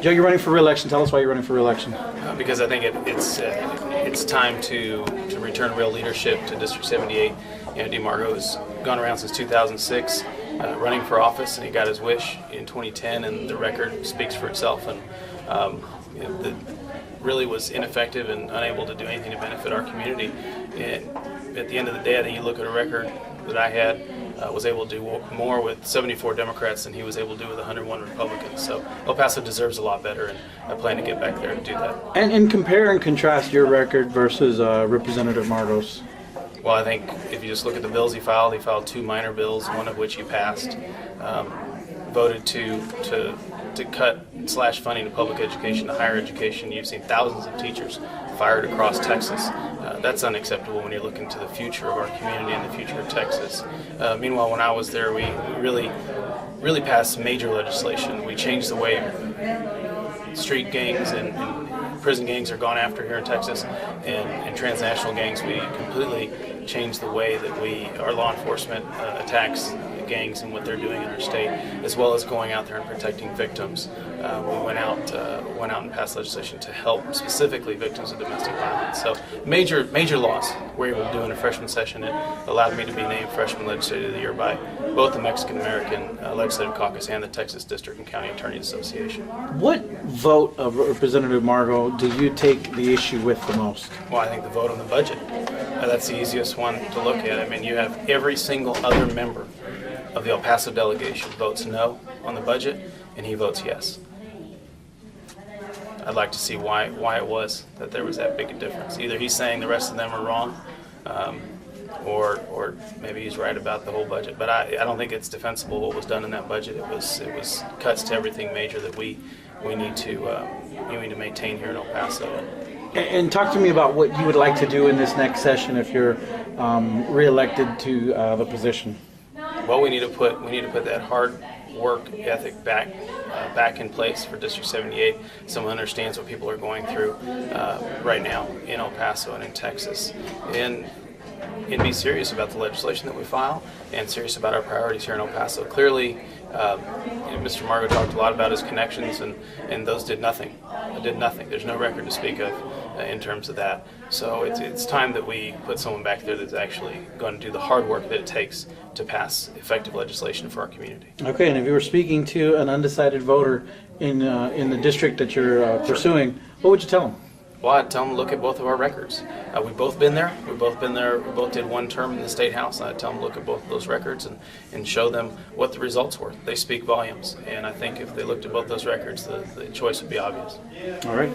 Joe, you're running for re-election. Tell us why you're running for re-election. Because I think it's time to return real leadership to District 78. DeMarco has gone around since 2006, running for office, and he got his wish in 2010, and the record speaks for itself. And really was ineffective and unable to do anything to benefit our community. And at the end of the day, I think you look at a record that I had, was able to do more with 74 Democrats than he was able to do with 101 Republicans. So El Paso deserves a lot better, and I plan to get back there to do that. And compare and contrast your record versus Representative Margot's. Well, I think if you just look at the bills he filed 2 minor bills, one of which he passed, voted to cut / funding to public education, to higher education. You've seen thousands of teachers fired across Texas. That's unacceptable when you're looking to the future of our community and the future of Texas. Meanwhile, when I was there, we really passed major legislation. We changed the way street gangs and prison gangs are gone after here in Texas, and transnational gangs. We completely changed the way that our law enforcement attacks gangs and what they're doing in our state, as well as going out there and protecting victims. We went out and passed legislation to help specifically victims of domestic violence. So major laws we're able to do in a freshman session. It allowed me to be named Freshman Legislator of the Year by both the Mexican American Legislative Caucus and the Texas District and County Attorneys Association. What vote of Representative Margot do you take the issue with the most? Well, I think the vote on the budget. That's the easiest one to look at. I mean, you have every single other member of the El Paso delegation votes no on the budget, and he votes yes. I'd like to see why it was that there was that big a difference. Either he's saying the rest of them are wrong, or maybe he's right about the whole budget. But I don't think it's defensible what was done in that budget. It was cuts to everything major that we need to maintain here in El Paso. And talk to me about what you would like to do in this next session if you're re-elected to the position. Well, we need to put that hard work ethic back in place for District 78. Someone understands what people are going through right now in El Paso and in Texas, and be serious about the legislation that we file and serious about our priorities here in El Paso. Clearly, Mr. Margot talked a lot about his connections, and those did nothing. There's no record to speak of in terms of that. So it's time that we put someone back there that's actually going to do the hard work that it takes to pass effective legislation for our community. Okay, and if you were speaking to an undecided voter in the district that you're pursuing, what would you tell them? Well, I'd tell them to look at both of our records. We've both been there. We both did one term in the State House. I'd tell them to look at both of those records and show them what the results were. They speak volumes, and I think if they looked at both those records, the choice would be obvious. All right.